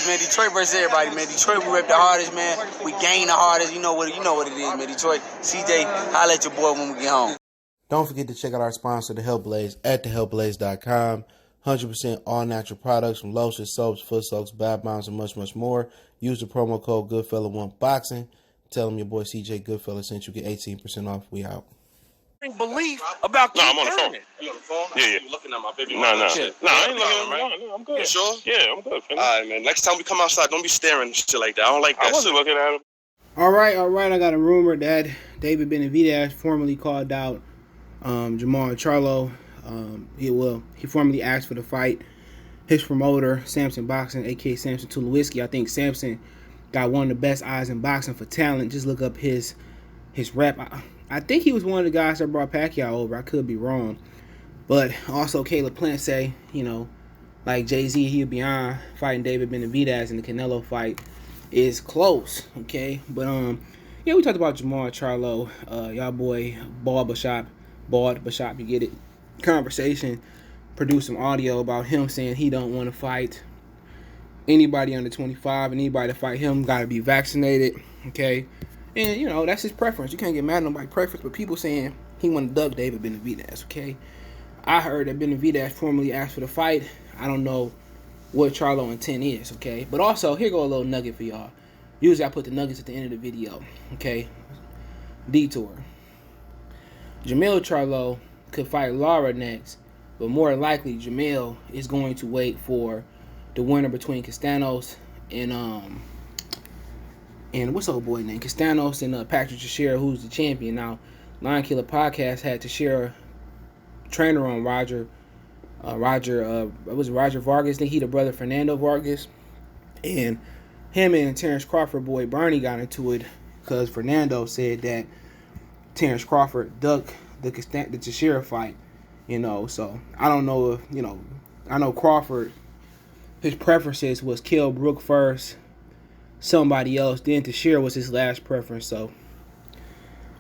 man. Detroit versus everybody, man. Detroit, we rep the hardest, man. We gain the hardest. You know what it is, man. Detroit, CJ, holla at your boy when we get home. Don't forget to check out our sponsor, The Health Blaze, at thehealthblaze.com. 100% all natural products from lotions, soaps, foot soaks, bath bombs, and much, much more. Use the promo code Goodfella1Boxing. Tell them your boy CJ Goodfella sent you. Get 18% off. We out. Belief about I'm on the phone. You on the phone? Yeah. You looking at my baby? No, I ain't looking at right? No, I'm good. You sure? Yeah, I'm good. All right, man. Next time we come outside, don't be staring and shit like that. I don't like that. I wasn't looking at him. All right. I got a rumor that David Benavidez formally called out Jermall Charlo. He formally asked for the fight. His promoter, Samson Boxing, a.k.a. Samson Tulowitzki. I think Samson got one of the best eyes in boxing for talent. Just look up his rep. I think he was one of the guys that brought Pacquiao over. I could be wrong. But also Caleb Plant say, like Jay-Z, he'll be on fighting David Benavidez in the Canelo fight is close, okay? But, we talked about Jermall Charlo, y'all boy, Bald Bashop, you get it? Conversation, produced some audio about him saying he don't want to fight anybody under 25, and anybody to fight him got to be vaccinated, okay? And, that's his preference. You can't get mad at nobody's preference, but people saying he want to duck David Benavidez, okay? I heard that Benavidez formally asked for the fight. I don't know what Charlo intent is, okay? But also, here go a little nugget for y'all. Usually I put the nuggets at the end of the video, okay? Detour. Jermall Charlo could fight Lara next, but more likely Jermall is going to wait for the winner between Castanos and what's old boy name? Castanos and Patrick Teixeira, who's the champion. Now, Lion Killer Podcast had Teixeira trainer on Roger Vargas. I think he the brother Fernando Vargas. And him and Terrence Crawford boy Bernie got into it because Fernando said that Terrence Crawford ducked the Teixeira fight. So I don't know if, I know Crawford, his preferences was kill Brook first, somebody else, then Teixeira was his last preference. So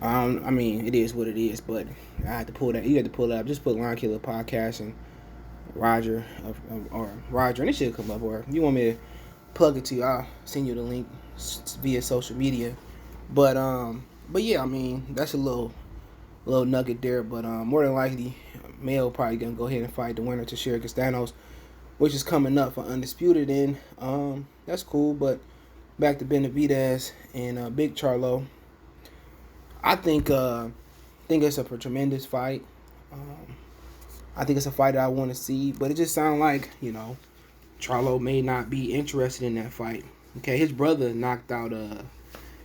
it is what it is, but I had to pull that. You had to pull that up. Just put Lion Killer Podcast and Roger, or Roger, and it should come up. Or if you want me to plug it to you, I'll send you the link via social media. But yeah, that's a little nugget there. But more than likely, Mayo probably gonna go ahead and fight the winner, Teixeira Castanos, which is coming up for Undisputed. And that's cool. But back to Benavidez and Big Charlo. I think it's a tremendous fight. I think it's a fight that I want to see, but it just sounds like, Charlo may not be interested in that fight. Okay, his brother knocked out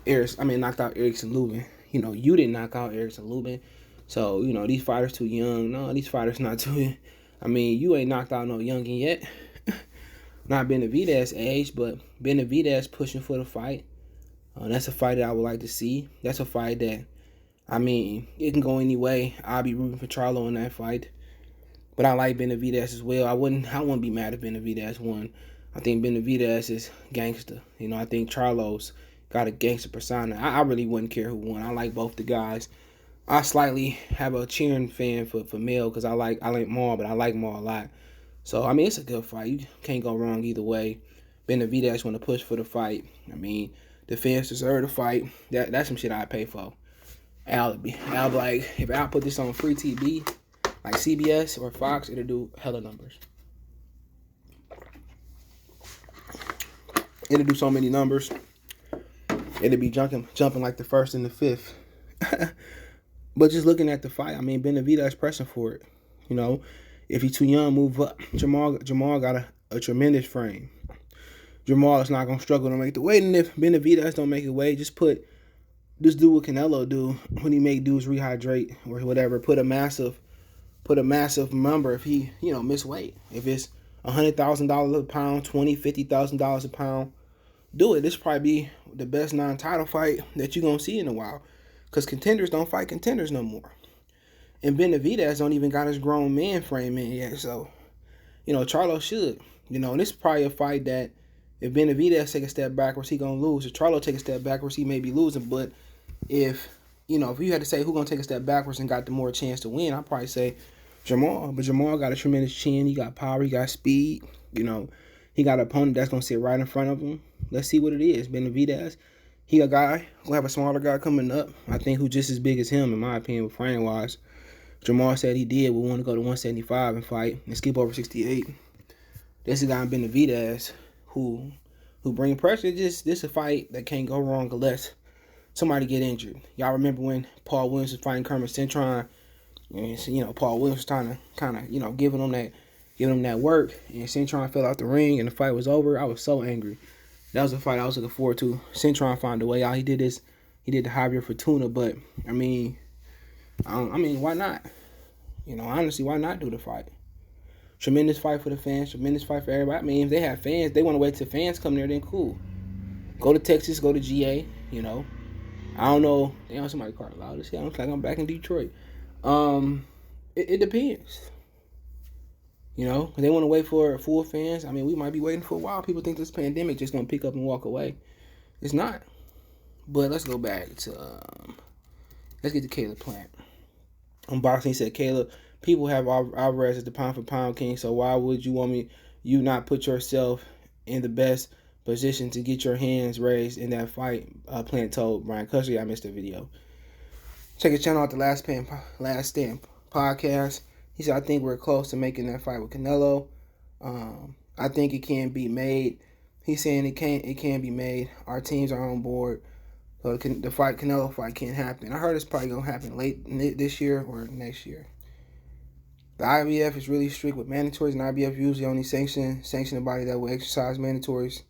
Erickson Lubin. You didn't knock out Erickson Lubin. So, these fighters too young. No, these fighters not too. You ain't knocked out no youngin yet. Not Benavidez age, but Benavidez pushing for the fight. That's a fight that I would like to see. That's a fight that, it can go any way. I'll be rooting for Charlo in that fight. But I like Benavidez as well. I wouldn't be mad if Benavidez won. I think Benavidez is gangster. I think Charlo's got a gangster persona. I really wouldn't care who won. I like both the guys. I slightly have a cheering fan for Mel because I like Maul, but I like Maul a lot. So, it's a good fight. You can't go wrong either way. Benavidez want to push for the fight. The fans deserve the fight. That's some shit I'd pay for. Al be like, if Al put this on free TV, like CBS or Fox, it'll do hella numbers. It'll do so many numbers. It'll be jumping like the first and the fifth. But just looking at the fight, Benavidez pressing for it. If he's too young, move up. Jermall got a tremendous frame. Jermall is not gonna struggle to make the weight, and if Benavidez don't make it weight, just do what Canelo do when he make dudes rehydrate or whatever. Put a massive number if he miss weight. If it's $100,000 a pound, $50,000 a pound, do it. This probably be the best non-title fight that you're gonna see in a while, because contenders don't fight contenders no more. And Benavidez don't even got his grown man frame in yet, so Charlo should. And this is probably a fight that if Benavidez take a step backwards, he gonna lose. If Charlo take a step backwards, he may be losing. But if you had to say who gonna take a step backwards and got the more chance to win, I'd probably say Jermall. But Jermall got a tremendous chin. He got power. He got speed. He got an opponent that's going to sit right in front of him. Let's see what it is. Benavidez, he a guy, going to have a smaller guy coming up, I think, who's just as big as him, in my opinion, frame-wise. Jermall said he did. We want to go to 175 and fight and skip over 68. This is a guy in Benavidez who bring pressure. This is a fight that can't go wrong unless somebody get injured. Y'all remember when Paul Williams was fighting Kermit Cintron, and Paul Williams was trying to kind of giving him that work, and Cintron fell out the ring and the fight was over. I was so angry. That was a fight I was looking forward to. Cintron found a way out. He did the Javier Fortuna, but I mean, why not? Honestly, why not do the fight? Tremendous fight for the fans. Tremendous fight for everybody. I mean, if they have fans, they want to wait till fans come there, then cool. Go to Texas, go to GA, I don't know. Damn, somebody called loud as hell. I'm like, I'm back in Detroit. It depends. They want to wait for full fans. I mean, we might be waiting for a while. People think this pandemic just going to pick up and walk away. It's not. But let's go back to, let's get to Caleb Plant. Unboxing, he said, Caleb, people have Alvarez as the pound for pound king, so why would you not put yourself in the best position to get your hands raised in that fight? Plant told Brian Custer. I missed the video. Check his channel out, the Last Stand podcast. He said, I think we're close to making that fight with Canelo. I think it can be made. He's saying it can be made. Our teams are on board. So the Canelo fight can't happen. I heard it's probably going to happen late this year or next year. The IBF is really strict with mandatories, and IBF usually only sanction a body that will exercise mandatories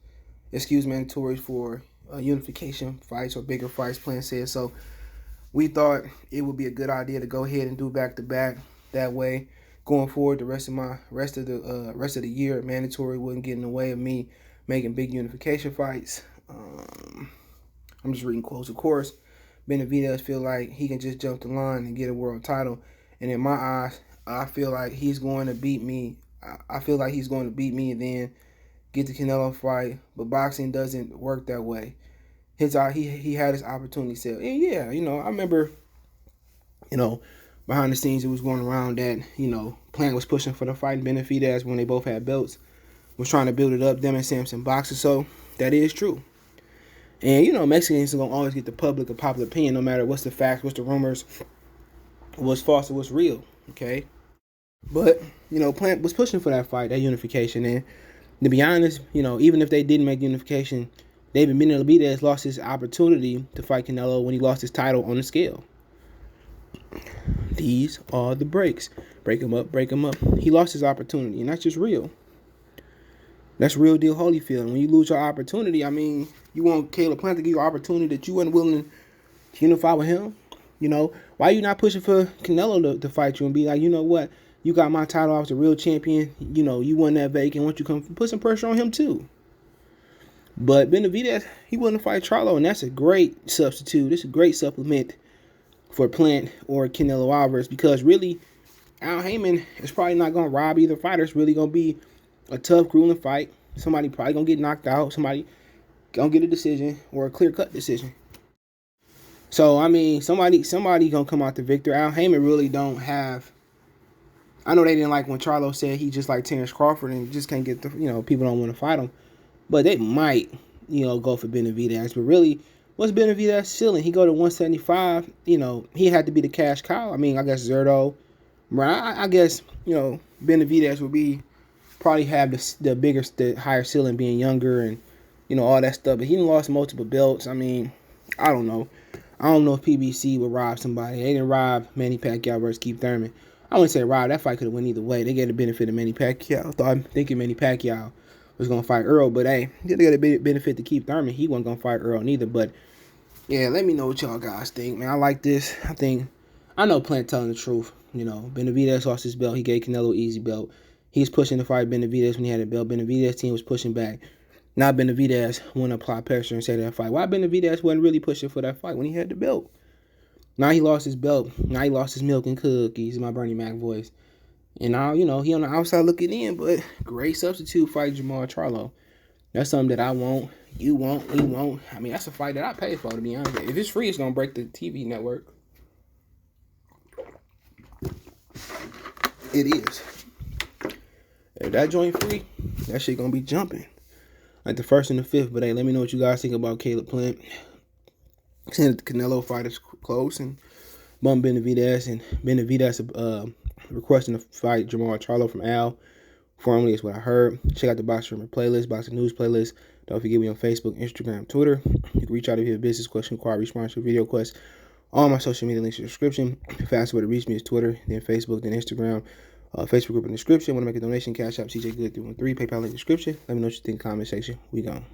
for unification fights or bigger fights, Plant said. So we thought it would be a good idea to go ahead and do back-to-back. That way, going forward, the rest of the year, mandatory wouldn't get in the way of me making big unification fights. I'm just reading quotes. Of course, Benavidez feel like he can just jump the line and get a world title, and in my eyes, I feel like he's going to beat me. I feel like he's going to beat me and then get the Canelo fight, but boxing doesn't work that way. He had his opportunity set. And yeah, I remember, behind the scenes it was going around that, Plant was pushing for the fight, Benavidez, when they both had belts, was trying to build it up, them and Samson boxing, so that is true. And, Mexicans are going to always get the public or popular opinion no matter what's the facts, what's the rumors, what's false or what's real, okay? But, Plant was pushing for that fight, that unification, and to be honest, even if they didn't make unification, David Benavidez lost his opportunity to fight Canelo when he lost his title on the scale. These are the breaks. Break him up, break him up. He lost his opportunity, and that's just real. That's real deal Holyfield. When you lose your opportunity, I mean, you want Caleb Plant to give you an opportunity that you weren't willing to unify with him? Why are you not pushing for Canelo to fight you and be like, you know what? You got my title. I was a real champion. You won that vacant. Why don't you come put some pressure on him too? But Benavidez, he wouldn't fight Charlo, and that's a great substitute. It's a great supplement for Plant or Canelo Alvarez, because really, Al Haymon is probably not going to rob either fighter. It's really going to be a tough, grueling fight. Somebody probably going to get knocked out. Somebody going to get a decision or a clear-cut decision. So, I mean, somebody going to come out the victor. Al Haymon really don't have... I know they didn't like when Charlo said he just like Terrence Crawford and just can't get the... people don't want to fight him. But they might, go for Benavidez. But really, what's Benavidez ceiling? He go to 175. He had to be the cash cow. I mean, I guess Zerto. I guess, Benavidez would probably have the higher ceiling, being younger and, all that stuff. But he lost multiple belts. I mean, I don't know. I don't know if PBC would rob somebody. They didn't rob Manny Pacquiao versus Keith Thurman. I wouldn't say rob. That fight could have went either way. They gave the benefit of Manny Pacquiao. I'm thinking Manny Pacquiao was going to fight Earl, but hey, they got a benefit to Keith Thurman. He wasn't going to fight Earl neither, but yeah, let me know what y'all guys think, man. I like this. I know Plant telling the truth. Benavidez lost his belt. He gave Canelo an easy belt. He's pushing to fight Benavidez when he had a belt. Benavidez team was pushing back. Now Benavidez want to apply pressure and say that fight. Why Benavidez wasn't really pushing for that fight when he had the belt? Now he lost his belt. Now he lost his milk and cookies, in my Bernie Mac voice. And now, he on the outside looking in, but great substitute fight Jermall Charlo. That's something that I want, you want, we want. I mean, that's a fight that I pay for, to be honest. If it's free, it's going to break the TV network. It is. If that joint free, that shit gonna be jumping. Like the 1st and the 5th. But hey, let me know what you guys think about Caleb Plant. Saying that the Canelo fight is close and bum Benavidez. And Benavidez requesting to fight Jermall Charlo from Al. Formally is what I heard. Check out the Boxing Rumor playlist, Boxing News playlist. Don't forget me on Facebook, Instagram, Twitter. You can reach out if you have a business question, inquiry, sponsor, video request. All my social media links in the description. The fastest way to reach me is Twitter, then Facebook, then Instagram. Facebook group in the description. Want to make a donation? Cash App CJ Good 313. PayPal link in the description. Let me know what you think in the comment section. We gone.